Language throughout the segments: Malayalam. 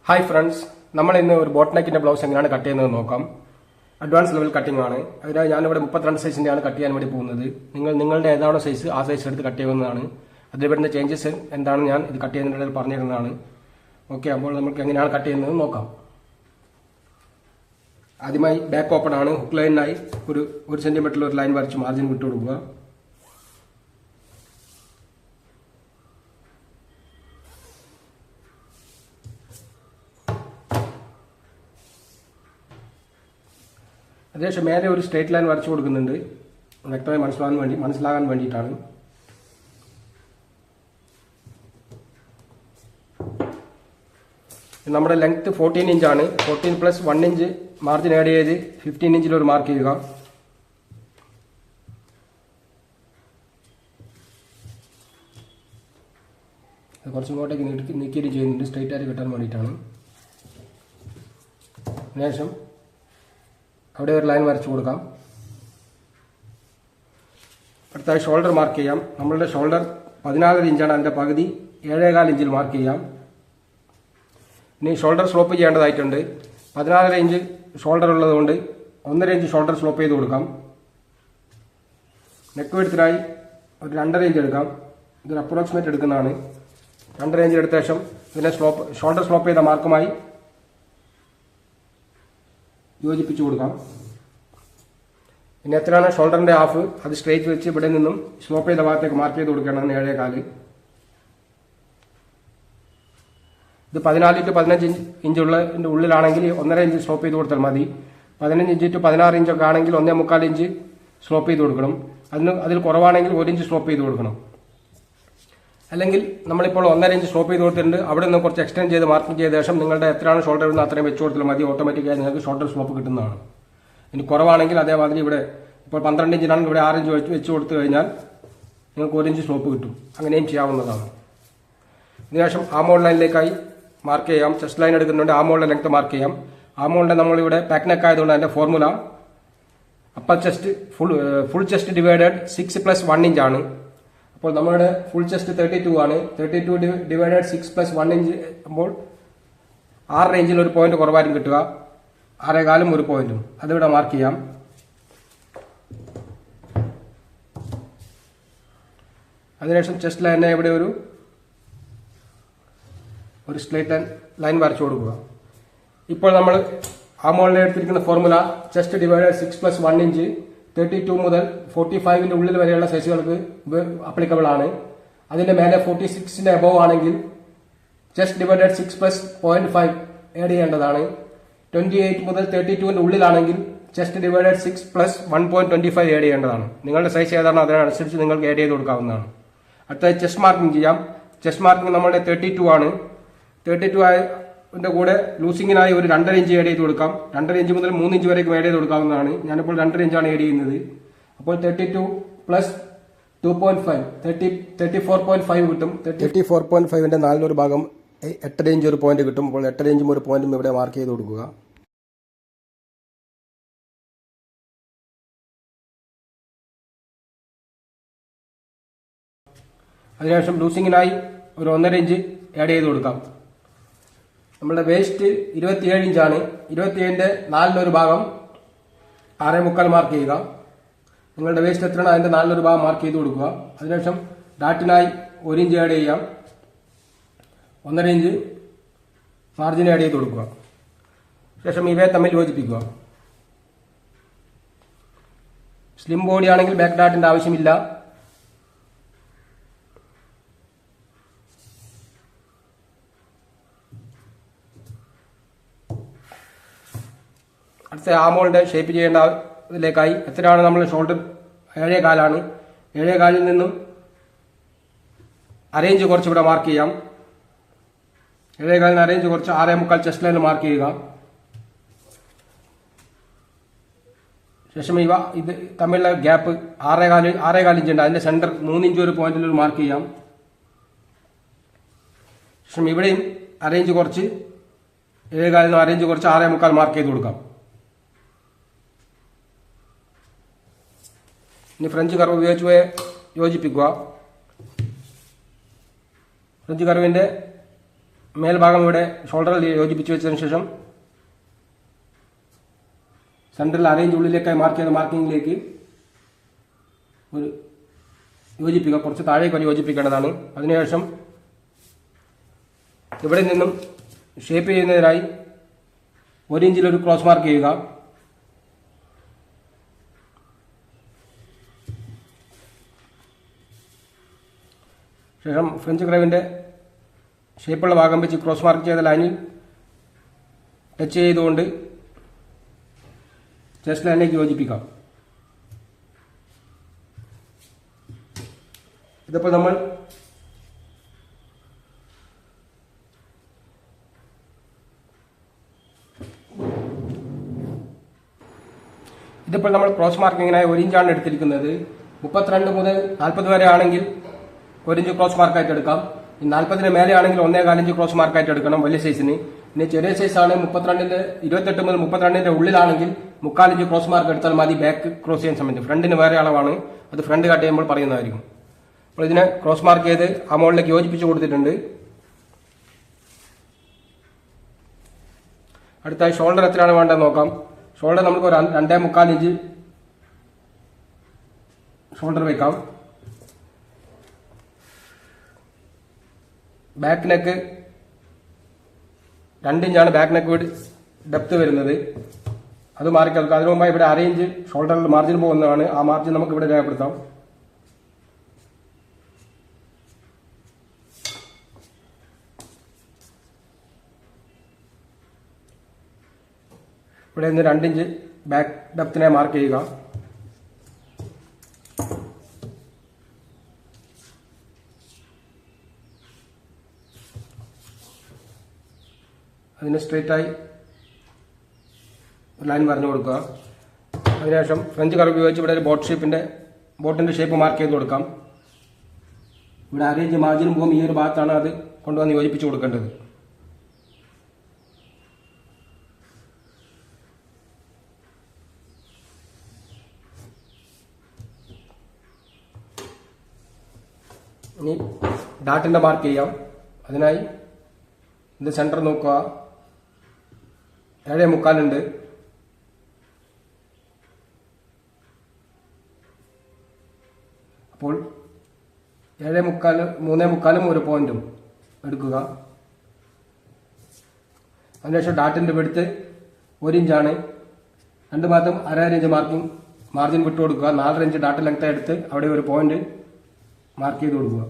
ഹായ് ഫ്രണ്ട്സ്, നമ്മൾ ഇന്ന് ഒരു ബോട്ട് നെക്കിന്റെ ബ്ലൗസ് എങ്ങനെയാണ് കട്ട് ചെയ്യുന്നത് നോക്കാം. അഡ്വാൻസ് ലെവൽ കട്ടിംഗ് ആണ്. അതിനായി ഞാനിവിടെ 32 സൈസിന്റെയാണ് കട്ട് ചെയ്യാൻ വേണ്ടി പോകുന്നത്. നിങ്ങളുടെ ഏതാണോ സൈസ് ആ സൈസ് എടുത്ത് കട്ട് ചെയ്യുന്നതാണ്. അതിൽ വരുന്ന ചേഞ്ചസ് എന്താണ് ഞാൻ ഇത് കട്ട് ചെയ്യുന്നതിനിടയിൽ പറഞ്ഞിരുന്നതാണ്. ഓക്കെ, അപ്പോൾ നമുക്ക് എങ്ങനെയാണ് കട്ട് ചെയ്യുന്നത് നോക്കാം. ആദ്യമായി ബാക്ക് ഓപ്പൺ ആണ്. ഹുക്ക് ലൈനിനായി ഒരു സെന്റിമീറ്ററിൽ ഒരു ലൈൻ വരച്ച് മാർജിൻ വിട്ടു കൊടുക്കുക. അതിനുശേഷം മേലെ ഒരു സ്ട്രേറ്റ് ലൈൻ വരച്ചു കൊടുക്കുന്നുണ്ട്, വ്യക്തമായി മനസ്സിലാകാൻ വേണ്ടിയിട്ടാണ്. നമ്മുടെ ലെങ്ത് 14 ഇഞ്ചാണ്. 14 പ്ലസ് 1 ഇഞ്ച് മാർജിൻ ആഡ് ചെയ്ത് 15 ഇഞ്ചിൽ ഒരു മാർക്ക് ചെയ്യുക. കുറച്ചും ഇങ്ങോട്ടേക്ക് നീക്കിയിട്ട് ചെയ്യുന്നുണ്ട്, സ്ട്രേറ്റ് ആയിട്ട് കിട്ടാൻ വേണ്ടിയിട്ടാണ്. അതിനുശേഷം അവിടെ ഒരു ലൈൻ വരച്ചു കൊടുക്കാം. അടുത്തായി ഷോൾഡർ മാർക്ക് ചെയ്യാം. നമ്മളുടെ ഷോൾഡർ 14 ഇഞ്ചാണ്, അതിൻ്റെ പകുതി 7.25 ഇഞ്ചിൽ മാർക്ക് ചെയ്യാം. ഇനി ഷോൾഡർ സ്ലോപ്പ് ചെയ്യേണ്ടതായിട്ടുണ്ട്. 14 ഇഞ്ച് ഷോൾഡർ ഉള്ളതുകൊണ്ട് 1.5 ഇഞ്ച് ഷോൾഡർ സ്ലോപ്പ് ചെയ്ത് കൊടുക്കാം. നെക്ക് വിഡ്ത്തിനായി ഒരു 2.5 ഇഞ്ച് എടുക്കാം. ഇതൊരു അപ്രോക്സിമേറ്റ് എടുക്കുന്നതാണ്. 2.5 ഇഞ്ച് എടുത്ത ശേഷം ഇതിനെ ഷോൾഡർ സ്ലോപ്പ് ചെയ്ത മാർക്കുമായി യോജിപ്പിച്ചു കൊടുക്കാം. ഇനി എത്രയാണ് ഷോൾഡറിന്റെ ഹാഫ് അത് സ്ട്രേറ്റ് വെച്ച് ഇവിടെ നിന്നും സ്ലോപ്പ് ചെയ്ത ഭാഗത്തേക്ക് മാർക്ക് ചെയ്ത് കൊടുക്കണം. 7.25. ഇത് 14 to 15 ഇഞ്ചുള്ള ഉള്ളിലാണെങ്കിൽ 1.5 ഇഞ്ച് സ്ലോപ്പ് ചെയ്ത് കൊടുത്താൽ മതി. 15 ഇഞ്ച് to 16 ഇഞ്ചൊക്കെ ആണെങ്കിൽ 1.25 ഇഞ്ച് സ്ലോപ്പ് ചെയ്ത് കൊടുക്കണം. അതിൽ കുറവാണെങ്കിൽ 1 ഇഞ്ച് സ്ലോപ്പ് ചെയ്ത് കൊടുക്കണം. അല്ലെങ്കിൽ നമ്മളിപ്പോൾ 1.5 ഇഞ്ച് സ്ലോപ്പ് ചെയ്ത് കൊടുത്തിട്ടുണ്ട്. അവിടെ നിന്ന് കുറച്ച് എക്സ്റ്റെൻഡ് ചെയ്ത് മാർക്കിംഗ് ചെയ്ത ശേഷം നിങ്ങളുടെ എത്രയാണ് ഷോൾഡർ എന്ന് അത്രയും വെച്ച് കൊടുത്താൽ മതി. ഓട്ടോമാറ്റിക്കായി നിങ്ങൾക്ക് ഷോൾഡർ സ്ലോപ്പ് കിട്ടുന്നതാണ്. ഇനി കുറവാണെങ്കിൽ അതേമാതിരി ഇവിടെ ഇപ്പോൾ 12 ഇഞ്ചിനാണെങ്കിൽ ഇവിടെ 6 ഇഞ്ച് വെച്ച് കൊടുത്തു കഴിഞ്ഞാൽ നിങ്ങൾക്ക് 1 ഇഞ്ച് സ്ലോപ്പ് കിട്ടും. അങ്ങനെയും ചെയ്യാവുന്നതാണ്. ഇതിനുശേഷം ആമോൾ ലൈനിലേക്കായി മാർക്ക് ചെയ്യാം. ചെസ്റ്റ് ലൈൻ എടുക്കുന്നുണ്ട്, ആമോളിന്റെ ലെങ്ത് മാർക്ക് ചെയ്യാം. ആമോളിന്റെ നമ്മളിവിടെ പാക്ക് നെക്ക് ആയതുകൊണ്ട് അതിന്റെ formula upper chest full chest divided 6 + 1 inch ആണ്. അപ്പോൾ നമ്മുടെ ഫുൾ ചെസ്റ്റ് 32 ആണ്. 32 ഡിവൈഡഡ് 6 + 1 ഇഞ്ച് അപ്പോൾ 6 ഇഞ്ചിൽ ഒരു പോയിന്റ് കുറവായിരിക്കും കിട്ടുക. 6.25 ഒരു പോയിന്റും അതിവിടെ മാർക്ക് ചെയ്യാം. അതിനുശേഷം ചെസ്റ്റ് ലൈനെ ഇവിടെ ഒരു സ്ട്രേറ്റ് ലൈൻ വരച്ചു കൊടുക്കുക. ഇപ്പോൾ നമ്മൾ ആമോളിനെ എടുത്തിരിക്കുന്ന ഫോർമുല ചെസ്റ്റ് ഡിവൈഡഡ് 6 + 1 ഇഞ്ച് 32 മുതൽ 45ന്റെ ഉള്ളിൽ വരെയുള്ള സൈസുകൾക്ക് അപ്ലിക്കബിൾ ആണ്. അതിന്റെ മേലെ 46ന്റെ അബോവ് ആണെങ്കിൽ ചെസ്റ്റ് ഡിവൈഡഡ് 6 + 0.5 ആഡ് ചെയ്യേണ്ടതാണ്. 28 മുതൽ 32ന്റെ ഉള്ളിലാണെങ്കിൽ ചെസ്റ്റ് ഡിവൈഡഡ് 6 + 1.25 ആഡ് ചെയ്യേണ്ടതാണ്. നിങ്ങളുടെ സൈസ് ഏതാണോ അതിനനുസരിച്ച് നിങ്ങൾക്ക് ആഡ് ചെയ്ത് കൊടുക്കാവുന്നതാണ്. അടുത്തത് ചെസ്റ്റ് മാർക്കിംഗ് ചെയ്യാം. ചെസ്റ്റ് മാർക്കിംഗ് നമ്മുടെ 32 ആണ്. 32 ന്റെ കൂടെ ലൂസിങ്ങിനായി ഒരു 2.5 ഇഞ്ച് ആഡ് ചെയ്ത് കൊടുക്കാം. 2.5 ഇഞ്ച് മുതൽ 3 ഇഞ്ച് വരേക്കും ആഡ് ചെയ്ത് കൊടുക്കാവുന്നതാണ്. ഞാനിപ്പോൾ 2.5 ഇഞ്ചാണ് ആഡ് ചെയ്യുന്നത്. അപ്പോൾ 32 + 2.5 34.5 കിട്ടും. 34.5ന്റെ 4 ഭാഗം 8.5 ഇഞ്ച് ഒരു പോയിന്റ് കിട്ടും. അപ്പോൾ 8.5 ഇഞ്ചും ഒരു പോയിന്റും ഇവിടെ മാർക്ക് ചെയ്ത് കൊടുക്കുക. അതിനുശേഷം ലൂസിങ്ങിനായി ഒരു 1.5 ഇഞ്ച് ആഡ് ചെയ്ത് കൊടുക്കാം. നമ്മുടെ വേസ്റ്റ് 27 ഇഞ്ചാണ്. 27ന്റെ 4 ഭാഗം 6.25 മാർക്ക് ചെയ്യുക. നിങ്ങളുടെ വേസ്റ്റ് എത്രയാണ് അതിന്റെ 4 ഭാഗം മാർക്ക് ചെയ്ത് കൊടുക്കുക. അതിനുശേഷം ഡാറ്റിനായി 1 ഇഞ്ച് ആഡ് ചെയ്യാം. 1.5 ഇഞ്ച് മാർജിൻ ആഡ് ചെയ്ത് കൊടുക്കുക. ശേഷം ഇവയെ തമ്മിൽ യോജിപ്പിക്കുക. സ്ലിം ബോഡി ആണെങ്കിൽ ബാക്ക് ഡാറ്റിന്റെ ആവശ്യമില്ല. അടുത്ത ആമോളിന്റെ ഷേപ്പ് ചെയ്യേണ്ട ഇതിലേക്കായി എത്രയാണ് നമ്മൾ ഷോൾഡർ 7.25 ആണ്. 7.25 നിന്നും 1/2 ഇഞ്ച് കുറച്ച് ഇവിടെ മാർക്ക് ചെയ്യാം. 7.25 1/2 ഇഞ്ച് കുറച്ച് 6.25 ചെസ്റ്റ് ലൈനിൽ മാർക്ക് ചെയ്യുക. ശേഷം ഇത് തമ്മിലുള്ള ഗ്യാപ്പ് 6.25 ഇഞ്ച് ഉണ്ട്. അതിന്റെ സെന്റർ 3 ഇഞ്ച് ഒരു പോയിന്റിൽ മാർക്ക് ചെയ്യാം. ശേഷം ഇവിടെയും 1/2 ഇഞ്ച് കുറച്ച് 7.25 1/2 ഇഞ്ച് കുറച്ച് 6.25 മാർക്ക് ചെയ്ത് കൊടുക്കാം. ഇനി ഫ്രഞ്ച് കർവ് ഉപയോഗിച്ച് യോജിപ്പിക്കുക. ഫ്രഞ്ച് കർവിന്റെ മേൽഭാഗം ഇവിടെ ഷോൾഡറിൽ യോജിപ്പിച്ച് വെച്ചതിന് ശേഷം സെൻട്രൽ അരയിഞ്ച് ഉള്ളിലേക്കായി മാർക്ക് ചെയ്ത മാർക്കിങ്ങിലേക്ക് ഒരു യോജിപ്പിക്കുക, കുറച്ച് താഴേക്ക് വരെ യോജിപ്പിക്കേണ്ടതാണ്. അതിനുശേഷം ഇവിടെ നിന്നും ഷേപ്പ് ചെയ്യുന്നതിനായി 1 ഇഞ്ചിലൊരു ക്രോസ് മാർക്ക് ചെയ്യുക. ശേഷം ഫ്രഞ്ച് ക്രൈവിന്റെ ഷേപ്പുള്ള ഭാഗം വെച്ച് ക്രോസ് മാർക്ക് ചെയ്ത ലൈനിൽ ടച്ച് ചെയ്തുകൊണ്ട് ചെസ്റ്റ് ലൈനിലേക്ക് യോജിപ്പിക്കാം. ഇതിപ്പോൾ നമ്മൾ ക്രോസ് മാർക്കിങ്ങിനായി 1 ഇഞ്ചാണ് എടുത്തിരിക്കുന്നത്. 32 മുതൽ 40 വരെ ആണെങ്കിൽ 1 ഇഞ്ച് ക്രോസ് മാർക്കായിട്ട് എടുക്കാം. 40 മേലെ ആണെങ്കിൽ 1.25 ഇഞ്ച് ക്രോസ് മാർക്കായിട്ട് എടുക്കണം വലിയ സൈസിന്. ഇനി ചെറിയ സൈസാണ് 28 മുതൽ 32 ഉള്ളിലാണെങ്കിൽ 3/4 ഇഞ്ച് ക്രോസ് മാർക്ക് എടുത്താൽ മതി ബാക്ക് ക്രോസ് ചെയ്യാൻ സമയത്ത്. ഫ്രണ്ടിന് വേറെ അളവാണ്, അത് ഫ്രണ്ട് കട്ട് ചെയ്യുമ്പോൾ പറയുന്നതായിരിക്കും. അപ്പോൾ ഇതിനെ ക്രോസ് മാർക്ക് ചെയ്ത് ആ മുകളിലേക്ക് യോജിപ്പിച്ച് കൊടുത്തിട്ടുണ്ട്. അടുത്തായി ഷോൾഡർ എത്രയാണ് വേണ്ടത് നോക്കാം. ഷോൾഡർ നമുക്ക് ഒരു 2.25 ഇഞ്ച് ഷോൾഡർ വെക്കാം. ബാക്ക് നെക്ക് 2 ഇഞ്ചാണ് ബാക്ക് നെക്ക് ഡെപ്ത് വരുന്നത്, അത് മാറിക്കേൾക്കാം. അതിനു മുമ്പായി ഇവിടെ 1/2 ഇഞ്ച് ഷോൾഡറിൽ മാർജിൻ പോകുന്നതാണ്. ആ മാർജിൻ നമുക്ക് ഇവിടെ രേഖപ്പെടുത്താം. ഇവിടെ നിന്ന് 2 ഇഞ്ച് ബാക്ക് ഡെപ്തിനെ മാർക്ക് ചെയ്യുക. അതിന് സ്ട്രെയിറ്റായി ലൈൻ വരഞ്ഞു കൊടുക്കുക. അതിനുശേഷം ഫ്രഞ്ച് കർവ് ഉപയോഗിച്ച് ഇവിടെ ഒരു ബോട്ടിന്റെ ഷേപ്പ് മാർക്ക് ചെയ്ത് കൊടുക്കാം. ഇവിടെ 1/2 ഇഞ്ച് മാർജിനും പോകും. ഈ ഒരു ഭാഗത്താണ് അത് കൊണ്ടുവന്ന് യോജിപ്പിച്ച് കൊടുക്കേണ്ടത്. ഇനി ഡാട്ടിന്റെ മാർക്ക് ചെയ്യാം. അതിനായി ഇത് സെന്റർ നോക്കുക, 7.25 ഉണ്ട്. അപ്പോൾ 7.25 3.25 ഒരു പോയിന്റും എടുക്കുക. അതിനുശേഷം ഡാട്ടിന്റെ വെടുത്ത് 1 ഇഞ്ചാണ്. 2 ഭാഗത്തും 1/2 ഇഞ്ച് മാർജിൻ വിട്ടു കൊടുക്കുക. 4 ഇഞ്ച് ഡാട്ട് ലെങ്ത് എടുത്ത് അവിടെ ഒരു പോയിന്റ് മാർക്ക് ചെയ്ത് കൊടുക്കുക.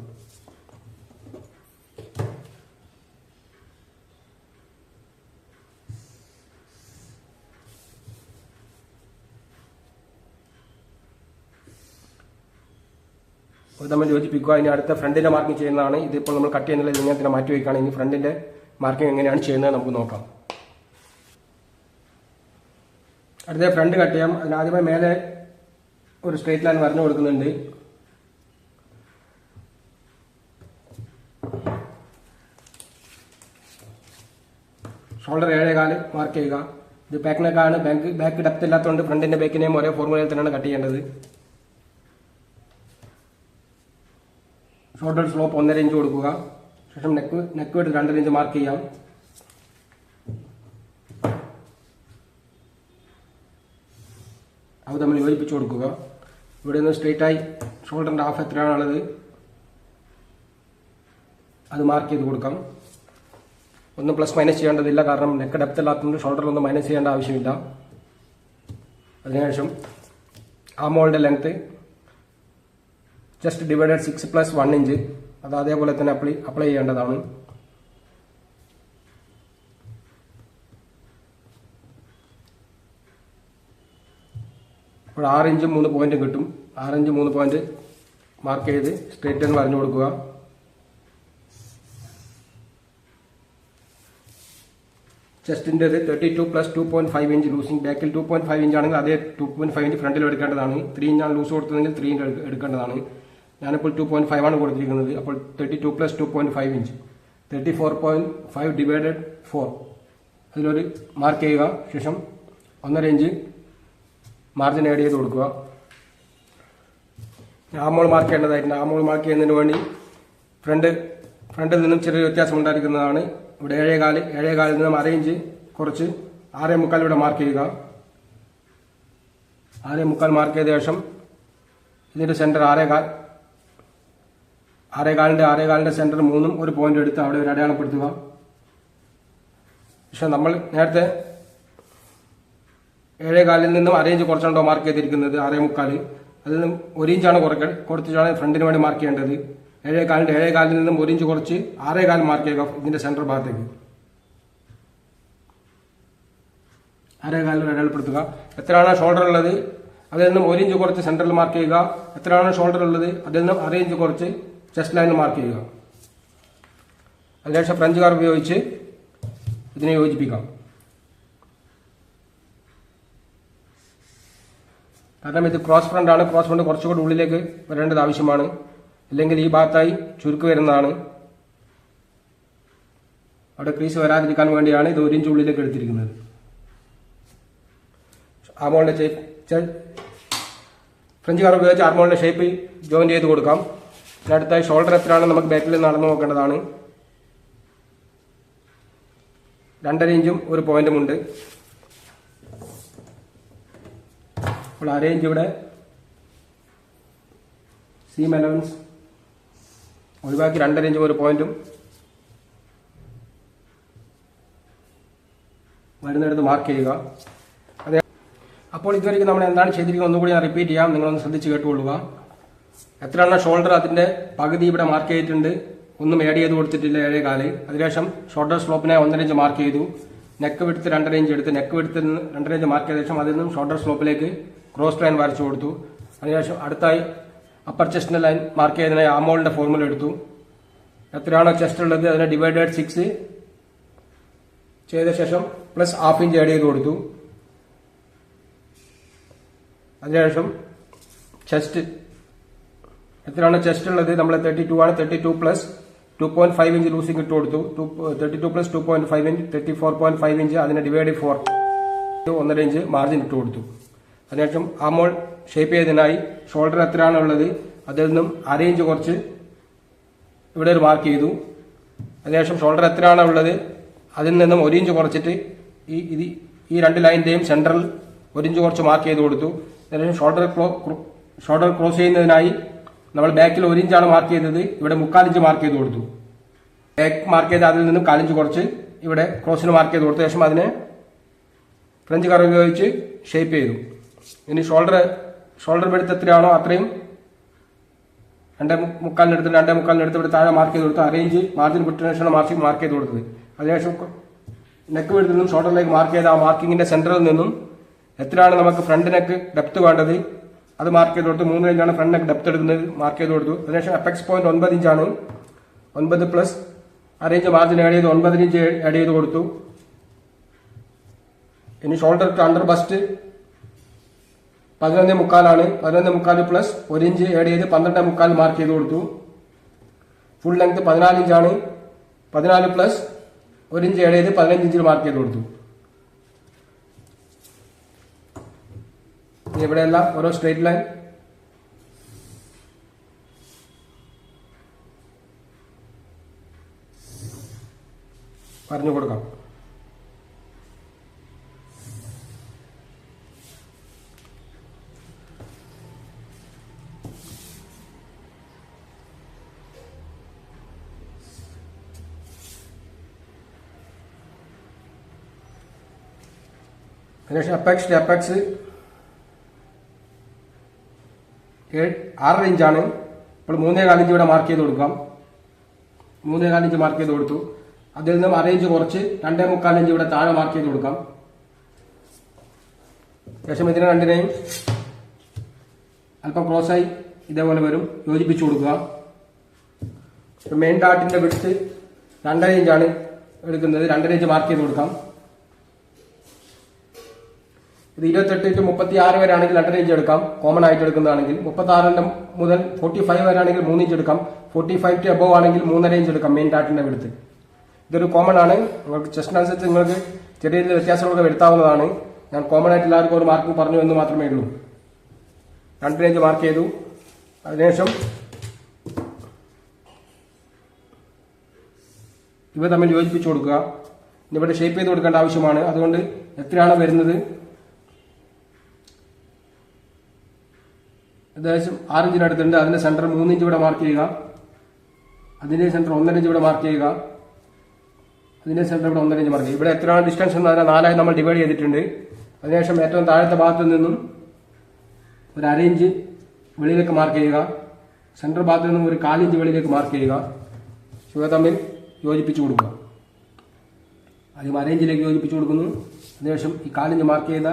നമ്മൾ യോജിപ്പിക്കുക. ഇനി അടുത്ത ഫ്രണ്ടിന്റെ മാർക്കിംഗ് ചെയ്യുന്നതാണ്. ഇതിപ്പോൾ നമ്മൾ കട്ട് ചെയ്യുന്നില്ല, ഇങ്ങനെ മാറ്റി വയ്ക്കുകയാണ്. ഇനി ഫ്രണ്ടിന്റെ മാർക്കിംഗ് എങ്ങനെയാണ് ചെയ്യുന്നത് നമുക്ക് നോക്കാം. അടുത്ത ഫ്രണ്ട് കട്ട് ചെയ്യാം. അതിനാദ്യമായി മേലെ ഒരു സ്ട്രേറ്റ് ലൈൻ വരഞ്ഞു കൊടുക്കുന്നുണ്ട്. ഷോൾഡർ 7.25 മാർക്ക് ചെയ്യുക. ഇത് ബാക്ക് നെക്കാണ്. ബാക്ക് ഡെപ്ത് ഇല്ലാത്തതുകൊണ്ട് ഫ്രണ്ടിന്റെ ബാക്കിനെയും ഒരേ ഫോർമുലയിൽ തന്നെയാണ് കട്ട് ചെയ്യേണ്ടത്. ഷോൾഡർ സ്ലോപ്പ് 1.5 ഇഞ്ച് കൊടുക്കുക. ശേഷം നെക്ക് വിട്ട് 2.5 ഇഞ്ച് മാർക്ക് ചെയ്യാം. അത് തമ്മിൽ യോജിപ്പിച്ച് കൊടുക്കുക. ഇവിടെ നിന്ന് സ്ട്രെയിറ്റായി ഷോൾഡറിന്റെ ഹാഫ് എത്രയാണുള്ളത് അത് മാർക്ക് ചെയ്ത് കൊടുക്കാം. ഒന്നും പ്ലസ് മൈനസ് ചെയ്യേണ്ടതില്ല, കാരണം നെക്ക് ഡെപ്ത് ഇല്ലാത്തതുകൊണ്ട് ഷോൾഡറിലൊന്നും മൈനസ് ചെയ്യേണ്ട ആവശ്യമില്ല. അതിനുശേഷം ആ മോളുടെ ലെങ്ത് ജസ്റ്റ് ഡിവൈഡഡ് 6 + 1 ഇഞ്ച് അത് അതേപോലെ തന്നെ അപ്ലൈ ചെയ്യേണ്ടതാണ്. അപ്പോൾ 6 ഇഞ്ചും 3 പോയിന്റും കിട്ടും. 6 ഇഞ്ച് 3 പോയിന്റ് മാർക്ക് ചെയ്ത് സ്ട്രേറ്റ് ലൈൻ വരഞ്ഞു കൊടുക്കുക. ചെസ്റ്റിൻ്റെ 32 + 2.5 ഇഞ്ച് ലൂസിങ്. ബാക്കിൽ 2.5 ഇഞ്ച് ആണെങ്കിൽ അതേ 2.5 ഇഞ്ച് ഫ്രണ്ടിൽ എടുക്കേണ്ടതാണ്. 3 ഇഞ്ചാണ് ലൂസ് കൊടുത്തതെങ്കിൽ 3 ഇഞ്ച് എടുക്കേണ്ടതാണ്. ഞാനിപ്പോൾ 2.5 ആണ് കൊടുത്തിരിക്കുന്നത്. അപ്പോൾ 32 + 2.5 ഇഞ്ച് 34.5 ഡിവൈഡഡ് 4 അതിലൊരു മാർക്ക് ചെയ്യുക. ശേഷം 1.5 ഇഞ്ച് മാർജിൻ ആഡ് ചെയ്ത് കൊടുക്കുക. ആമോൾ മാർക്ക് ചെയ്യേണ്ടതായിട്ടുണ്ട്. ആമോൾ മാർക്ക് ചെയ്യുന്നതിന് വേണ്ടി ഫ്രണ്ടിൽ നിന്നും ചെറിയ വ്യത്യാസം ഉണ്ടായിരിക്കുന്നതാണ് ഇവിടെ 7.4, 7.4 നിന്നും 1 ഇഞ്ച് കുറച്ച് 6.25 ഇവിടെ മാർക്ക് ചെയ്യുക. 6.25 മാർക്ക് ചെയ്ത ശേഷം ഇതിന്റെ സെന്റർ 6.4ന്റെ സെന്റർ 3 ഒരു പോയിന്റ് എടുത്ത് അവിടെ ഒരു അടയാളപ്പെടുത്തുക. പക്ഷെ നമ്മൾ നേരത്തെ 7.4 നിന്നും 1 ഇഞ്ച് കുറച്ചുണ്ടോ മാർക്ക് ചെയ്തിരിക്കുന്നത് 6.25, അതിൽ നിന്നും 1 ഇഞ്ചാണ് കുറച്ചാണ് ഫ്രണ്ടിന് വേണ്ടി മാർക്ക് ചെയ്യേണ്ടത്. 7.4 നിന്നും 1 ഇഞ്ച് കുറച്ച് 6.4 മാർക്ക് ചെയ്യുക ഇതിന്റെ സെന്റർ ഭാഗത്തേക്ക്. 6.4 അടയാളപ്പെടുത്തുക. എത്രയാണ് ഷോൾഡർ ഉള്ളത് അതിൽ നിന്നും 1 ഇഞ്ച് കുറച്ച് സെന്ററിൽ മാർക്ക് ചെയ്യുക. എത്രയാണ് ഷോൾഡർ ഉള്ളത് അതിൽ നിന്നും 1/2 ഇഞ്ച് കുറച്ച് ചെസ്റ്റ് ലൈനിൽ മാർക്ക് ചെയ്യുക. അതിനുശേഷം ഫ്രഞ്ച് കാർ ഉപയോഗിച്ച് ഇതിനെ യോജിപ്പിക്കാം. കാരണം ഇത് ക്രോസ് ഫ്രണ്ട് ആണ്. ക്രോസ് ഫ്രണ്ട് കുറച്ചുകൂടി ഉള്ളിലേക്ക് വരേണ്ടത് ആവശ്യമാണ്, അല്ലെങ്കിൽ ഈ ഭാഗത്തായി ചുരുക്ക് വരുന്നതാണ്. അവിടെ ക്രീസ് വരാതിരിക്കാൻ വേണ്ടിയാണ് ഇത് 1 ഇഞ്ച് ഉള്ളിലേക്ക് എടുത്തിരിക്കുന്നത്. ആർമോളിന്റെ ഫ്രഞ്ച് കാർ ഉപയോഗിച്ച് ആർമോളിന്റെ ഷേപ്പ് ജോയിൻ ചെയ്ത് കൊടുക്കാം. അടുത്തായി ഷോൾഡർ എത്രയാണ് നമുക്ക് ബാക്കിൽ നടന്നു നോക്കേണ്ടതാണ്. 2.5 ഇഞ്ചും ഒരു പോയിന്റും ഉണ്ട്. അപ്പോൾ 1/2 ഇഞ്ച് ഇവിടെ സീം അലവൻസ് ഒഴിവാക്കി 2.5 ഇഞ്ചും ഒരു പോയിന്റും വരുന്നിടത്ത് മാർക്ക് ചെയ്യുക. അതെ, അപ്പോൾ ഇതുവരെയും നമ്മൾ എന്താണ് ചെയ്തിരിക്കുന്നത് ഒന്നുകൂടി ഞാൻ റിപ്പീറ്റ് ചെയ്യാം, നിങ്ങളൊന്ന് ശ്രദ്ധിച്ച് കേട്ടുകൊള്ളുക. എത്രയാണ് ഷോൾഡർ അതിന്റെ പകുതി ഇവിടെ മാർക്ക് ചെയ്തിട്ടുണ്ട്, ഒന്നും ആഡ് ചെയ്ത് കൊടുത്തിട്ടില്ല 7.4. അതിനുശേഷം ഷോൾഡർ സ്ലോപ്പിനെ 1.5 ഇഞ്ച് മാർക്ക് ചെയ്തു. നെക്ക് വിടുത്ത് 2.5 ഇഞ്ച് എടുത്ത് നെക്ക് വിടുത്ത് 2.5 ഇഞ്ച് മാർക്ക് ചെയ്ത ശേഷം അതിൽ നിന്നും ഷോൾഡർ സ്ലോപ്പിലേക്ക് ക്രോസ് ലൈൻ വരച്ചു കൊടുത്തു. അതിനുശേഷം അടുത്തായി അപ്പർ ചെസ്റ്റിന്റെ ലൈൻ മാർക്ക് ചെയ്തതിനായി ആമോളിന്റെ ഫോർമുല എടുത്തു. എത്രയാണോ ചെസ്റ്റ് ഉള്ളത് അതിനെ ഡിവൈഡഡ് 6 ചെയ്ത ശേഷം പ്ലസ് ½ ഇഞ്ച് ആഡ് ചെയ്ത് കൊടുത്തു. അതിനുശേഷം ചെസ്റ്റ് എത്രയാണ് ചെസ്റ്റ് ഉള്ളത് നമ്മൾ 32 ആണ്. 32 പ്ലസ് 2.5 ഇഞ്ച് ലൂസിംഗ് ഇട്ട് കൊടുത്തു. 32 പ്ലസ് 2.5 ഇഞ്ച് 34.5 ഇഞ്ച് അതിനെ ഡിവൈഡ് 4 1.5 ഇഞ്ച് മാർജിൻ ഇട്ട് കൊടുത്തു. അതിനുശേഷം ആമോൾ ഷേപ്പ് ചെയ്തതിനായി ഷോൾഡർ എത്രയാണ് ഉള്ളത് അതിൽ നിന്നും 1/2 ഇഞ്ച് കുറച്ച് ഇവിടെ ഒരു മാർക്ക് ചെയ്തു. അതിനുശേഷം ഷോൾഡർ എത്രയാണ് ഉള്ളത് അതിൽ നിന്നും 1 ഇഞ്ച് കുറച്ചിട്ട് ഈ 2 ലൈനിന്റെയും സെൻട്രൽ 1 ഇഞ്ച് കുറച്ച് മാർക്ക് ചെയ്ത് കൊടുത്തു. അതിനുശേഷം ഷോൾഡർ ക്രോസ് ചെയ്യുന്നതിനായി നമ്മൾ ബാക്കിൽ 1 ഇഞ്ചാണ് മാർക്ക് ചെയ്തത്, ഇവിടെ 3/4 ഇഞ്ച് മാർക്ക് ചെയ്ത് കൊടുത്തു. ബാക്ക് മാർക്ക് ചെയ്ത് അതിൽ നിന്നും 1/4 ഇഞ്ച് കുറച്ച് ഇവിടെ ക്രോസിന് മാർക്ക് ചെയ്ത് കൊടുത്ത ശേഷം അതിനെ ഫ്രഞ്ച് കർവ് ഉപയോഗിച്ച് ഷേപ്പ് ചെയ്തു. ഇനി ഷോൾഡർ വെടുത്ത് എത്രയാണോ അത്രയും 2.25 എടുത്ത് ഇവിടെ താഴെ മാർക്ക് ചെയ്ത് കൊടുത്തു. 1/2 ഇഞ്ച് മാർജിൻ വിട്ടതിനു ശേഷം മാർക്ക് ചെയ്ത് കൊടുത്തത്. അതിനുശേഷം നെക്ക് വെടുത്ത് നിന്നും ഷോൾഡറിലേക്ക് മാർക്ക് ചെയ്ത ആ മാർക്കിങ്ങിന്റെ സെന്ററിൽ നിന്നും എത്രയാണ് നമുക്ക് ഫ്രണ്ട് നെക്ക് ഡെപ്ത് വേണ്ടത് അത് മാർക്ക് ചെയ്ത് കൊടുത്തു. 3 ഇഞ്ചാണ് ഫ്രണ്ട് നെക്ക് ഡെപ്ത് എടുക്കുന്നത്, മാർക്ക് ചെയ്ത് കൊടുത്തു. അതിനുശേഷം അപ്പെക്സ് പോയിന്റ് 9 ഇഞ്ചാണ്. 9 പ്ലസ് 1/2 ഇഞ്ച് മാർജിൻ ആഡ് ചെയ്ത് 9 ഇഞ്ച് ആഡ് ചെയ്ത് കൊടുത്തു. ഇനി ഷോൾഡർ ടു അണ്ടർ ബസ്റ്റ് 11.25 ആണ്. 11.25 പ്ലസ് 1 ഇഞ്ച് ആഡ് ചെയ്ത് 12.25 മാർക്ക് ചെയ്ത് കൊടുത്തു. ഫുൾ ലെങ്ത് 14 ഇഞ്ചാണ്. 14 പ്ലസ് 1 ഇഞ്ച് ആഡ് ചെയ്ത് 15 ഇഞ്ചിൽ മാർക്ക് ചെയ്ത് കൊടുത്തു. ഇവിടെയെല്ലാം ഓരോ സ്ട്രേറ്റ് ലൈൻ പറഞ്ഞു കൊടുക്കാം. അതിനുശേഷം അപ്പെക്സ് 6.5 ഇഞ്ചാണ്. ഇപ്പോൾ 3.25 ഇഞ്ച് ഇവിടെ മാർക്ക് ചെയ്ത് കൊടുക്കാം. 3.25 ഇഞ്ച് മാർക്ക് ചെയ്ത് കൊടുത്തു. അതിൽ നിന്നും 1/2 ഇഞ്ച് കുറച്ച് 2.25 ഇഞ്ച് ഇവിടെ താഴെ മാർക്ക് ചെയ്ത് കൊടുക്കാം. ശേഷം ഇതിനെ രണ്ടിനെയും അല്പം ക്രോസായി ഇതേപോലെ വരും, യോജിപ്പിച്ചു കൊടുക്കുക. മെയിൻ ഡാർട്ടിന്റെ വിഡ്ത്ത് 2.5 ഇഞ്ചാണ് എടുക്കുന്നത്. 2.5 ഇഞ്ച് മാർക്ക് ചെയ്ത് കൊടുക്കാം. ഇത് 28 to 36 വരെ ആണെങ്കിൽ 2.5 ഇഞ്ച് എടുക്കാം, കോമൺ ആയിട്ട് എടുക്കുന്നതാണെങ്കിൽ. 36 മുതൽ 45 വരെ ആണെങ്കിൽ 3 ഇഞ്ച് എടുക്കാം. 45 to above ആണെങ്കിൽ 3.5 ഇഞ്ച് എടുക്കാം മെയിൻ ഡാർട്ടിന്റെ വിഡ്ത്ത്. ഇതൊരു കോമൺ ആണ്. നിങ്ങൾക്ക് ചെസ്റ്റിനനുസരിച്ച് നിങ്ങൾക്ക് ചെറിയ രീതിയിൽ വ്യത്യാസങ്ങളൊക്കെ വരുത്താവുന്നതാണ്. ഞാൻ കോമൺ ആയിട്ട് എല്ലാവർക്കും ഒരു മാർക്ക് പറഞ്ഞു എന്ന് മാത്രമേ ഉള്ളൂ. 2.5 ഇഞ്ച് മാർക്ക് ചെയ്തു. അതിനുശേഷം ഇവ തമ്മിൽ യോജിപ്പിച്ചു കൊടുക്കുക. ഇവിടെ ഷേപ്പ് ചെയ്ത് കൊടുക്കേണ്ട ആവശ്യമാണ്. അതുകൊണ്ട് എത്രയാണ് വരുന്നത്, ഏകദേശം 6 ഇഞ്ചിനടുത്തുണ്ട്. അതിന്റെ സെന്റർ 3 ഇഞ്ച് ഇവിടെ മാർക്ക് ചെയ്യുക. അതിന്റെ സെന്റർ 1.5 ഇഞ്ച് ഇവിടെ മാർക്ക് ചെയ്യുക. അതിന്റെ സെന്റർ ഇവിടെ 1.5 ഇഞ്ച് മാർക്ക് ചെയ്യുക. ഇവിടെ എത്രയാണ് ഡിസ്റ്റൻസ് എന്ന് പറഞ്ഞാൽ 4 ആയി നമ്മൾ ഡിവൈഡ് ചെയ്തിട്ടുണ്ട്. അതിനുശേഷം ഏറ്റവും താഴത്തെ ഭാഗത്തു നിന്നും ഒരു 1/2 ഇഞ്ച് വെളിയിലേക്ക് മാർക്ക് ചെയ്യുക. സെന്റർ ഭാഗത്തു നിന്നും ഒരു 1/4 ഇഞ്ച് വെളിയിലേക്ക് മാർക്ക് ചെയ്യുക. ഇവ തമ്മിൽ യോജിപ്പിച്ചു കൊടുക്കുക. ആദ്യം 1/2 ഇഞ്ചിലേക്ക് യോജിപ്പിച്ചു കൊടുക്കുന്നു. അതിനുശേഷം ഈ 1/4 ഇഞ്ച് മാർക്ക് ചെയ്ത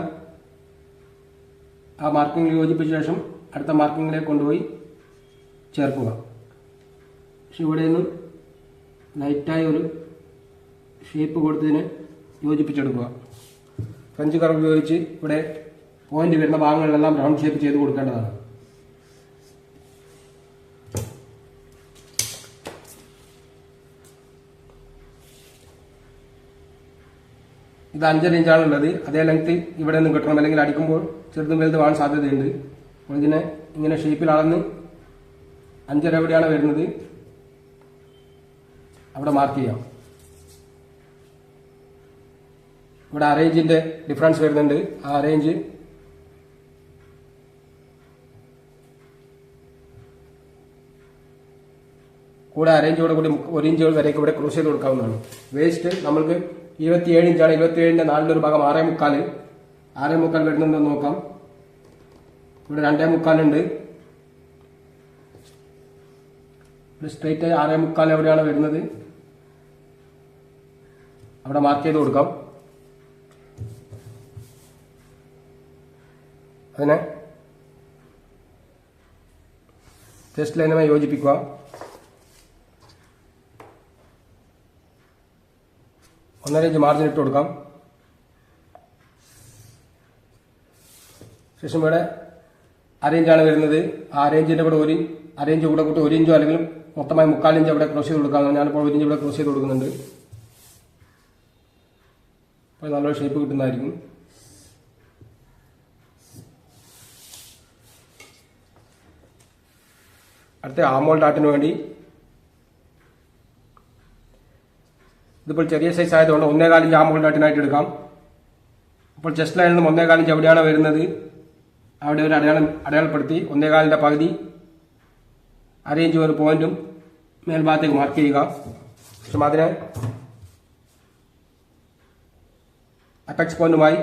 ആ മാർക്കിങ്ങിൽ യോജിപ്പിച്ച ശേഷം അടുത്ത മാർക്കിങ്ങിലേക്ക് കൊണ്ടുപോയി ചേർക്കുക. പക്ഷെ ഇവിടെ നിന്നും ലൈറ്റായി ഒരു ഷേപ്പ് കൊടുത്തതിന് യോജിപ്പിച്ചെടുക്കുക. ഫ്രഞ്ച് കർവ് ഉപയോഗിച്ച് ഇവിടെ പോയിന്റ് വരുന്ന ഭാഗങ്ങളിലെല്ലാം റൗണ്ട് ഷേപ്പ് ചെയ്ത് കൊടുക്കേണ്ടതാണ്. ഇത് 5.5 ഇഞ്ചാണുള്ളത്. അതേ ലെങ്ത് ഇവിടെ നിന്നും കിട്ടണം, അല്ലെങ്കിൽ അടിക്കുമ്പോൾ ചെറുതും വലുതുമാകാൻ സാധ്യതയുണ്ട്. അപ്പോൾ ഇതിനെ ഇങ്ങനെ ഷേപ്പിൽ അളന്ന് 5.5 എവിടെയാണ് വരുന്നത് അവിടെ മാർക്ക് ചെയ്യാം. ഇവിടെ അറേഞ്ചിന്റെ ഡിഫറൻസ് വരുന്നുണ്ട്. ആ അറേഞ്ച് കൂടെ അറേഞ്ചോട് കൂടി 1 ഇഞ്ച് വരേക്ക് ഇവിടെ ക്രോസ് ചെയ്ത് കൊടുക്കാവുന്നതാണ്. വേസ്റ്റ് നമ്മൾക്ക് 27 ഇഞ്ചാണ്. 27ന്റെ 4 ഭാഗം 6.25. 6.25 വരുന്നുണ്ടെന്ന് നോക്കാം. ഇവിടെ 2.25 ഉണ്ട്. സ്ട്രൈറ്റ് 6.25 എവിടെയാണ് വരുന്നത് അവിടെ മാർക്ക് ചെയ്ത് കൊടുക്കാം. അതിനെ ജസ്റ്റ് ലൈനുമായി യോജിപ്പിക്കുക. ഒന്നര ഇഞ്ച് മാർജിൻ ഇട്ട് കൊടുക്കാം. ശേഷം ഇവിടെ അറേഞ്ചാണ് വരുന്നത്. ആ അറേഞ്ചിന്റെ കൂടെ ഒരു അറേഞ്ച് കൂടെ കൂട്ടി 1 ഇഞ്ചോ അല്ലെങ്കിൽ മൊത്തമായി 3/4 ഇഞ്ച് അവിടെ ക്രോസ് ചെയ്ത് കൊടുക്കാം. ഞാനിപ്പോൾ 1 ഇഞ്ച് ഇവിടെ ക്രോസ് ചെയ്ത് കൊടുക്കുന്നുണ്ട്. അപ്പോൾ നല്ലൊരു ഷേപ്പ് കിട്ടുന്നതായിരിക്കും. അടുത്ത ആമോൾ ഡാട്ടിന് വേണ്ടി ഇതിപ്പോൾ ചെറിയ സൈസ് ആയതുകൊണ്ട് 1.25 ഇഞ്ച് ആമോൾ ഡാട്ടിനായിട്ട് എടുക്കാം. അപ്പോൾ ചെസ്റ്റ് ലൈനിൽ നിന്നും 1.25 ഇഞ്ച് എവിടെയാണ് വരുന്നത് അവിടെ ഒരു അടയാളപ്പെടുത്തി 1.25ന്റെ പകുതി അറേഞ്ച് ഒരു പോയിന്റും മേൽഭാഗത്തേക്ക് മാർക്ക് ചെയ്യുക. ശേഷം അതിനെ അപെക്സ് പോയിന്റുമായി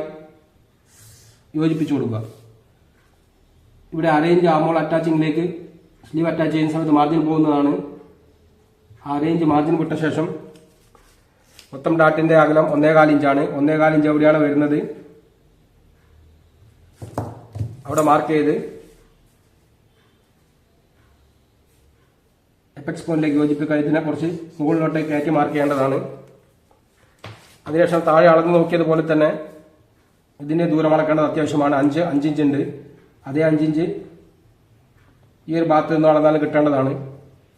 യോജിപ്പിച്ചു കൊടുക്കുക. ഇവിടെ അറേഞ്ച് ആമോൾ അറ്റാച്ചിങ്ങിലേക്ക് സ്ലീവ് അറ്റാച്ച് ചെയ്യുന്ന സമയത്ത് മാർജിൻ പോകുന്നതാണ്. ആ അറേഞ്ച് മാർജിൻ വിട്ട ശേഷം മൊത്തം ഡാട്ടിന്റെ അകലം 1.25 ഇഞ്ചാണ്. 1.25 ഇഞ്ച് എവിടെയാണ് വരുന്നത് അവിടെ മാർക്ക് ചെയ്ത് എപെക്സ് പോയിന്റിലേക്ക് യോജിപ്പിക്കുക. ഇതിനെ കുറച്ച് മുകളിലോട്ടേക്ക് കയറ്റി മാർക്ക് ചെയ്യേണ്ടതാണ്. അതിനുശേഷം താഴെ അളന്ന് നോക്കിയതുപോലെ തന്നെ ഇതിന്റെ ദൂരം അളക്കേണ്ടത് അത്യാവശ്യമാണ്. 5 ഇഞ്ച് ഉണ്ട്. അതേ 5 ഇഞ്ച് ഈ ഒരു ഭാഗത്ത് നിന്ന് അളന്നാലും കിട്ടേണ്ടതാണ്.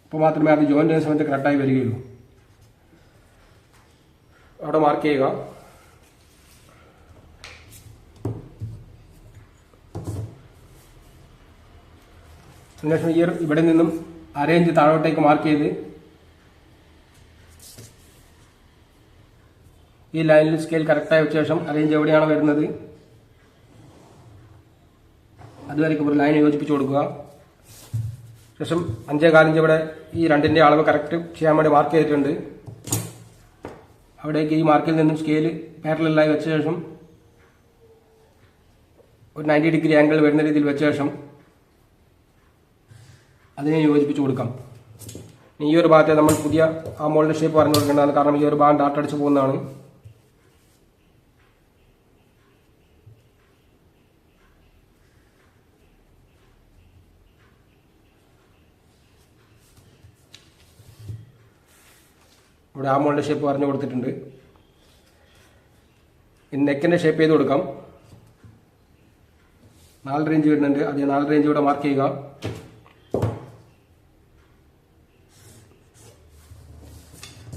അപ്പോൾ മാത്രമേ അത് ജോയിന്റ് ചെയ്യുന്ന സമയത്ത് കറക്റ്റായി വരികയുള്ളൂ. അവിടെ മാർക്ക് ചെയ്യുക. അതിനുശേഷം ഈ ഇവിടെ നിന്നും അറേഞ്ച് താഴോട്ടേക്ക് മാർക്ക് ചെയ്ത് ഈ ലൈനിൽ സ്കെയിൽ കറക്റ്റായി വെച്ച ശേഷം അറേഞ്ച് എവിടെയാണ് വരുന്നത് അതുവരേക്കും ഒരു ലൈൻ യോജിപ്പിച്ചു കൊടുക്കുക. ശേഷം 5.25 ഇഞ്ച് ഇവിടെ ഈ രണ്ടിന്റെ അളവ് കറക്റ്റ് ചെയ്യാൻ വേണ്ടി മാർക്ക് ചെയ്തിട്ടുണ്ട്. അവിടേക്ക് ഈ മാർക്കിൽ നിന്നും സ്കെയില് പാരലലായി വെച്ച ശേഷം ഒരു 90 ഡിഗ്രി ആംഗിൾ വരുന്ന രീതിയിൽ വെച്ച ശേഷം അതിനെ യോജിപ്പിച്ചു കൊടുക്കാം. ഈ ഒരു ഭാഗത്തെ നമ്മൾ പുതിയ ആമോളിന്റെ ഷേപ്പ് പറഞ്ഞു കൊടുക്കേണ്ടതാണ്. കാരണം ഈ ഒരു ഭാഗം ഡാട്ടടിച്ച് പോകുന്നതാണ്. ഇവിടെ ആമോളിന്റെ ഷേപ്പ് പറഞ്ഞു കൊടുത്തിട്ടുണ്ട്. ഇനി നെക്കിന്റെ ഷേപ്പ് ചെയ്ത് കൊടുക്കാം. 4.5 ഇഞ്ച് വരുന്നുണ്ട്. അത് 4.5 ഇഞ്ച് ഇവിടെ മാർക്ക് ചെയ്യുക.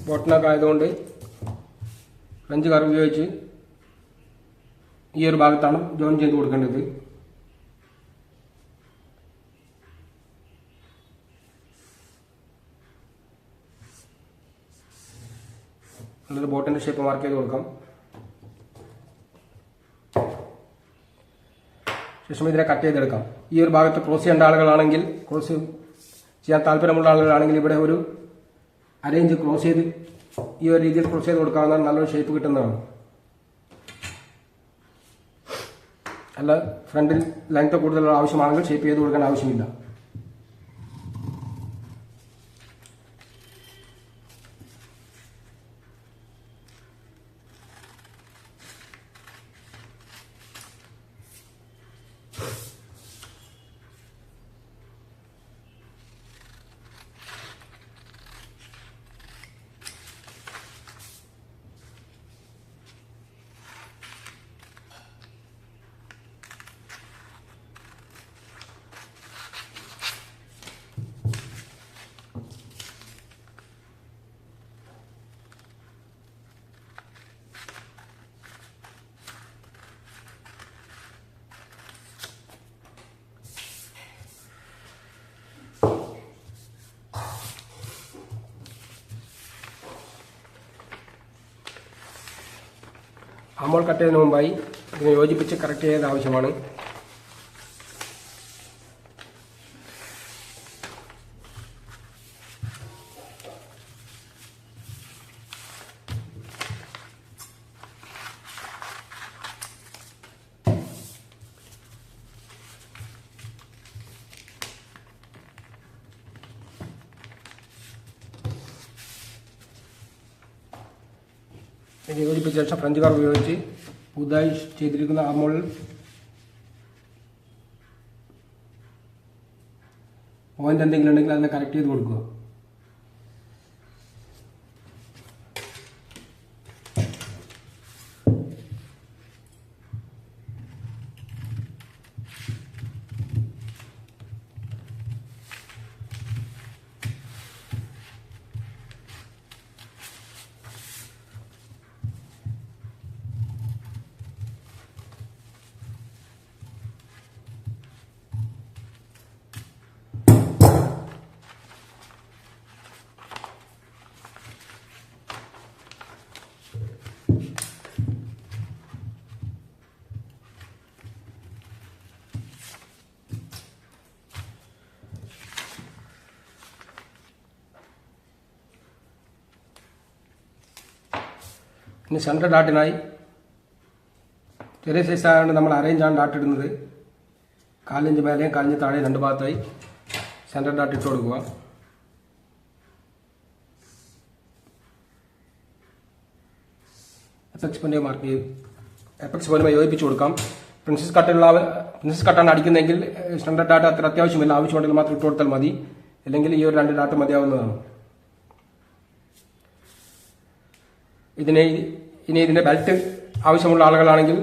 ബോട്ടനൊക്കെ ആയതുകൊണ്ട് ഫ്രഞ്ച് കർവ് ഉപയോഗിച്ച് ഈ ഒരു ഭാഗത്താണ് ജോയിൻ ചെയ്ത് കൊടുക്കേണ്ടത്. നല്ലൊരു ബോട്ടിൻ്റെ ഷേപ്പ് മാർക്ക് ചെയ്ത് കൊടുക്കാം. ശേഷം ഇതിനെ കട്ട് ചെയ്തെടുക്കാം. ഈ ഒരു ഭാഗത്ത് ക്രോസ് ചെയ്യേണ്ട ആളുകളാണെങ്കിൽ, ക്രോസ് ചെയ്യാൻ താല്പര്യമുള്ള ആളുകളാണെങ്കിൽ ഇവിടെ ഒരു അരയിഞ്ച് ക്രോസ് ചെയ്ത് ഈ ഒരു രീതിയിൽ ക്രോസ് ചെയ്ത് കൊടുക്കാവുന്ന നല്ലൊരു ഷേപ്പ് കിട്ടുന്നതാണ്. അല്ല ഫ്രണ്ടിൽ ലെങ്ത് കൂടുതൽ ആവശ്യമാണെങ്കിൽ ഷേപ്പ് ചെയ്ത് കൊടുക്കാൻ ആവശ്യമില്ല. ആമോൾ കട്ട് ചെയ്യുന്നതിന് മുമ്പായി ഇതിനെ യോജിപ്പിച്ച് കറക്റ്റ് ചെയ്യേണ്ട ആവശ്യമാണ്. ഇത് യോജിപ്പിച്ച ശേഷം ഫ്രഞ്ച് കാർ ഉപയോഗിച്ച് പുതുതായി ചെയ്തിരിക്കുന്ന ആമോളിൽ പോയിന്റ് എന്തെങ്കിലും ഉണ്ടെങ്കിൽ അതിനെ കറക്റ്റ് ചെയ്ത് കൊടുക്കുക. ഇനി സെൻറ്റർ ഡാട്ടിനായി ചെറിയ സൈസ് ആയതുകൊണ്ട് നമ്മൾ അരയിഞ്ചാണ് ഡാട്ട് ഇടുന്നത്. 4 ഇഞ്ച് മേലെയും 4 ഇഞ്ച് താഴെയും രണ്ട് ഭാഗത്തായി സെൻറ്റർ ഡാട്ട് ഇട്ട് കൊടുക്കുക. എപ്പക്സ് പോയിന്റുമായി യോജിപ്പിച്ച് കൊടുക്കാം. പ്രിൻസസ് കട്ടാണ് അടിക്കുന്നതെങ്കിൽ സെൻറ്റർ ഡാട്ട് അത്ര അത്യാവശ്യമില്ല. ആവശ്യമുണ്ടെങ്കിൽ മാത്രം ഇട്ട് കൊടുത്താൽ മതി. അല്ലെങ്കിൽ ഈ ഒരു 2 ഡാട്ട് മതിയാവുന്നതാണ്. ഇനി ഇതിൻ്റെ ബെൽറ്റ് ആവശ്യമുള്ള ആളുകളാണെങ്കിൽ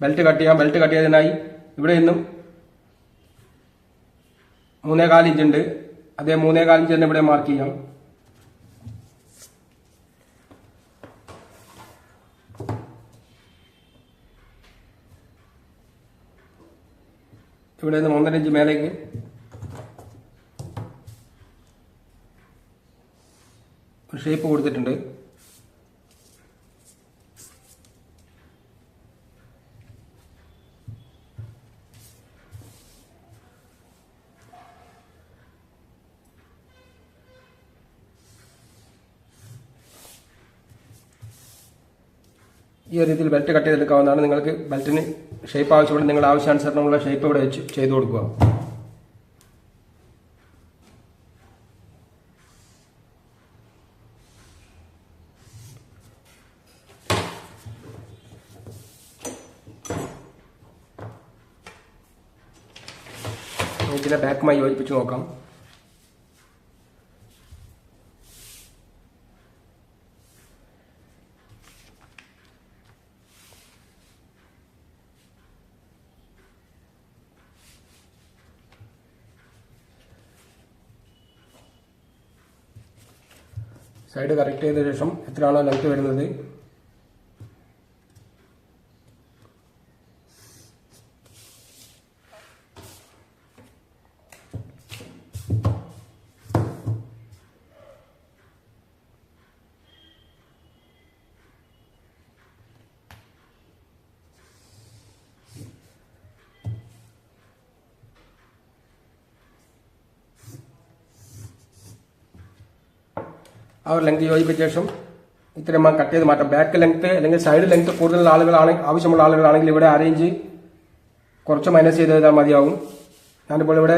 ബെൽറ്റ് കട്ട് ചെയ്യാം. ബെൽറ്റ് കട്ട് ചെയ്തതിനായി ഇവിടെ നിന്നും 3.25 ഇഞ്ച് ഉണ്ട്. അതേ 3.25 ഇഞ്ച് തന്നെ ഇവിടെ മാർക്ക് ചെയ്യാം. ഇവിടെ നിന്ന് 1.5 ഇഞ്ച് മേലേക്ക് ഒരു ഷേപ്പ് കൊടുത്തിട്ടുണ്ട്. ഈ ഒരു രീതിയിൽ ബെൽറ്റ് കട്ട് ചെയ്തെടുക്കാവുന്നതാണ്. നിങ്ങൾക്ക് ബെൽറ്റിന് ഷേപ്പ് ആവശ്യമുണ്ട്. നിങ്ങളുടെ ആവശ്യാനുസരണമുള്ള ഷേപ്പ് ഇവിടെ വെച്ച് ചെയ്തു കൊടുക്കുക. ഇതിനെ ബാക്കുമായി യോജിപ്പിച്ച് നോക്കാം. സൈഡ് കറക്റ്റ് ചെയ്ത ശേഷം എത്രയാണോ ലെങ്ത് വരുന്നത് ആ ഒരു ലെങ്ത് യോജിപ്പിച്ച ശേഷം ഇത്രയും കട്ട് ചെയ്ത് മാറ്റാം. ബാക്ക് ലെങ്ത് അല്ലെങ്കിൽ സൈഡ് ലെങ്ത് കൂടുതൽ ആളുകളാണെങ്കിൽ ആവശ്യമുള്ള ആളുകളാണെങ്കിൽ ഇവിടെ അരേഞ്ച് കുറച്ച് മൈനസ് ചെയ്ത് ചെയ്താൽ മതിയാവും. ഞാനിപ്പോൾ ഇവിടെ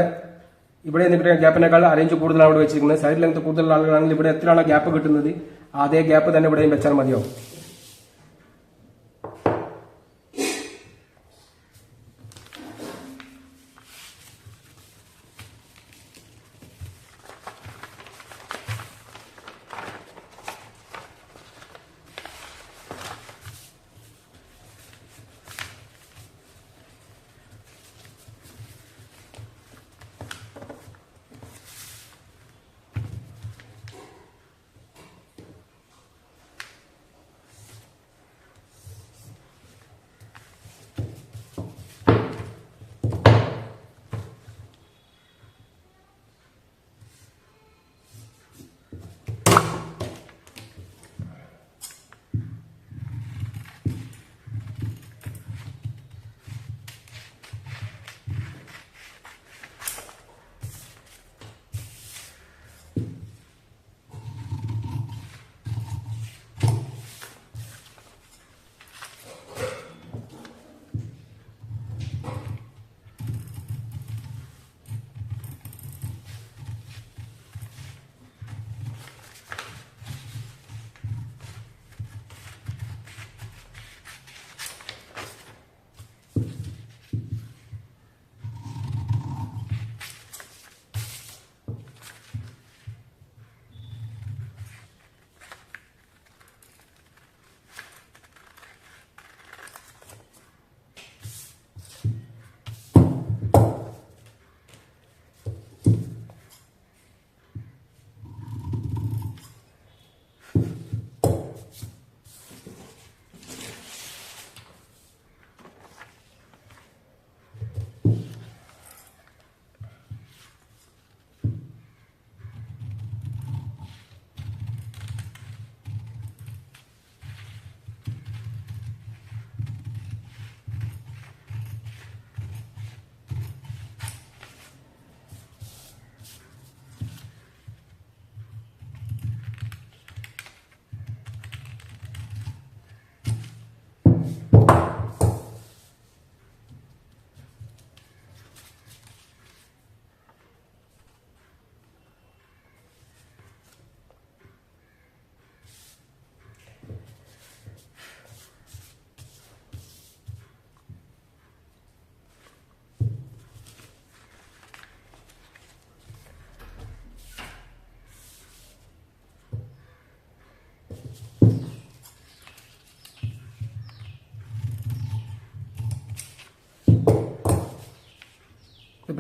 നിൽക്കുന്ന ഗ്യാപ്പിനേക്കാൾ അരേഞ്ച് കൂടുതലാണ് ഇവിടെ വെച്ചിരിക്കുന്നത്. സൈഡ് ലെങ്ത് കൂടുതലുള്ള ആളുകളാണെങ്കിൽ ഇവിടെ എത്രയാണോ ഗ്യാപ്പ് കിട്ടുന്നത് അതേ ഗ്യാപ്പ് തന്നെ ഇവിടെയും വെച്ചാൽ മതിയാവും.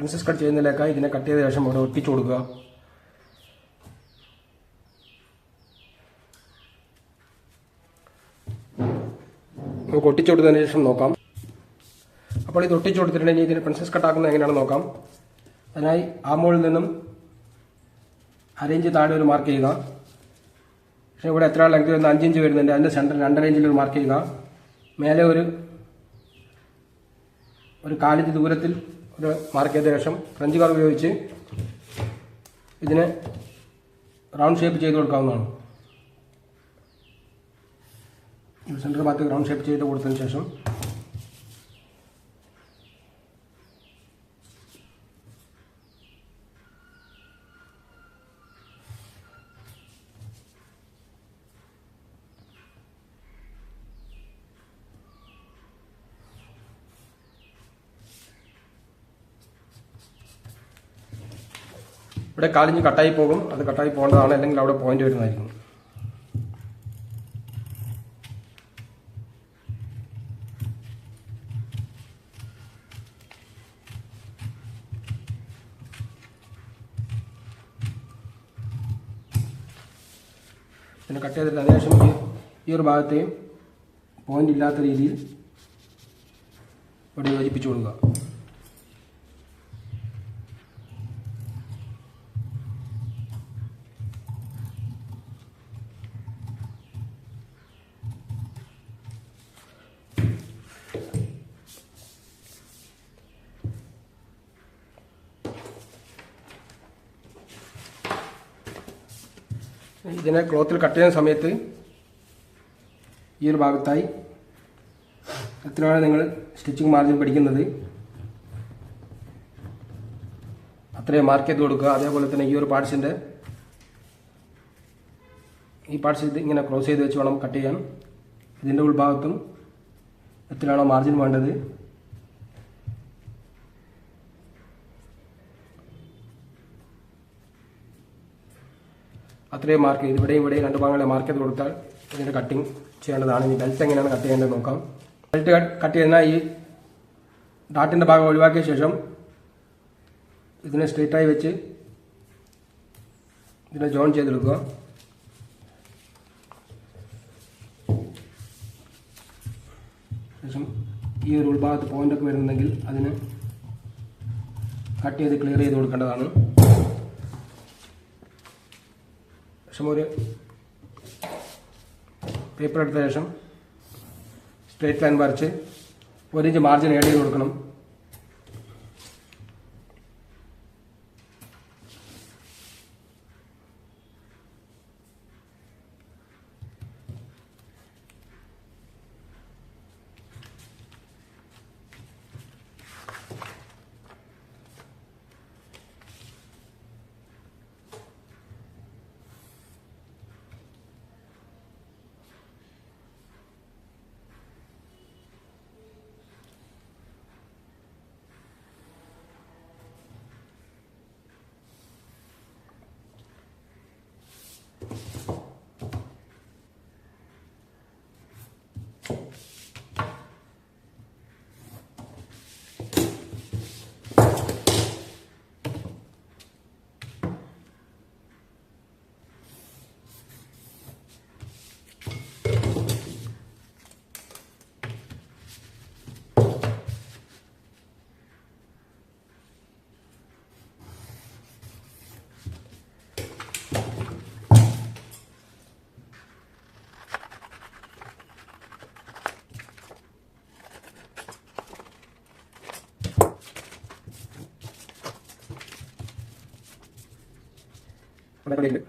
പ്രിൻസസ് കട്ട് ചെയ്യുന്നതിലേക്ക് ഇതിനെ കട്ട് ചെയ്ത ശേഷം ഇവിടെ ഒട്ടിച്ചു കൊടുക്കുക. നമുക്ക് ഒട്ടിച്ചു കൊടുത്തതിന് ശേഷം നോക്കാം. അപ്പോൾ ഇത് ഒട്ടിച്ചു കൊടുത്തിട്ടുണ്ടെങ്കിൽ ഇതിന് പ്രിൻസസ് കട്ടാക്കുന്നത് എങ്ങനെയാണെന്ന് നോക്കാം. അതിനായി ആമോളിൽ നിന്നും അരയിഞ്ച് താഴെ ഒരു മാർക്ക് ചെയ്യുക. പക്ഷേ ഇവിടെ എത്ര ലെങ്ത് വരുന്ന 5 ഇഞ്ച് വരുന്നുണ്ട്. അതിൻ്റെ സെൻറ്റർ 2.5 ഇഞ്ചിൽ ഒരു മാർക്ക് ചെയ്യുക. മേലെ ഒരു 4 ഇഞ്ച് ദൂരത്തിൽ ഒരു മാർക്ക് ചെയ്ത ശേഷം ഫ്രഞ്ച് കർവ് ഉപയോഗിച്ച് ഇതിനെ റൗണ്ട് ഷേപ്പ് ചെയ്ത് കൊടുക്കാവുന്നതാണ്. സെൻറ്റർ ഭാഗത്ത് റൗണ്ട് ഷേപ്പ് ചെയ്ത് കൊടുത്തതിന് ശേഷം ഇവിടെ 4 ഇഞ്ച് കട്ടായി പോകും. അത് കട്ടായി പോകേണ്ടതാണ്, അല്ലെങ്കിൽ അവിടെ പോയിന്റ് വരുന്നതായിരിക്കും. പിന്നെ കട്ട് ചെയ്തിട്ട് അതിനുശേഷം ഈ ഒരു ഭാഗത്തെയും പോയിന്റ് ഇല്ലാത്ത രീതിയിൽ ഇവിടെ യോജിപ്പിച്ചു കൊടുക്കുക. ഇതിനെ ക്ലോത്തിൽ കട്ട് ചെയ്യുന്ന സമയത്ത് ഈ ഒരു ഭാഗത്തായി എത്രയാണ് നിങ്ങൾ സ്റ്റിച്ചിങ് മാർജിൻ പഠിക്കുന്നത് അത്രയും മാർക്ക് ചെയ്ത് കൊടുക്കുക. അതേപോലെ തന്നെ ഈ ഒരു പാർട്സിൻ്റെ ഈ പാർട്സ് ഇത് ഇങ്ങനെ ക്രോസ് ചെയ്ത് വെച്ച് വേണം കട്ട് ചെയ്യാൻ. ഇതിൻ്റെ ഉൾഭാഗത്തും എത്രയാണോ മാർജിൻ വേണ്ടത് അത്രയും മാർക്ക് ചെയ്ത് ഇവിടെയും രണ്ട് ഭാഗങ്ങളെ മാർക്ക് ചെയ്ത് കൊടുത്താൽ ഇതിൻ്റെ കട്ടിങ് ചെയ്യേണ്ടതാണ്. ഇനി ബെൽറ്റ് എങ്ങനെയാണ് കട്ട് ചെയ്യേണ്ടത് നോക്കാം. ബെൽറ്റ് കട്ട് ചെയ്യുന്ന ഈ ഡാട്ടിൻ്റെ ഭാഗം ഒഴിവാക്കിയ ശേഷം ഇതിനെ സ്ട്രെയിറ്റായി വെച്ച് ഇതിനെ ജോയിൻ ചെയ്തെടുക്കുക. ശേഷം ഈ ഒരു ഉൾഭാഗത്ത് പോയിൻ്റൊക്കെ വരുന്നുണ്ടെങ്കിൽ അതിന് കട്ട് ചെയ്ത് ക്ലിയർ ചെയ്ത് കൊടുക്കേണ്ടതാണ്. ശേഷം ഒരു പേപ്പർ എടുത്ത ശേഷം സ്ട്രേറ്റ് ലൈൻ വരച്ച് 1 ഇഞ്ച് മാർജിൻ ആഡ് ചെയ്ത് കൊടുക്കണം. ഇവിടെ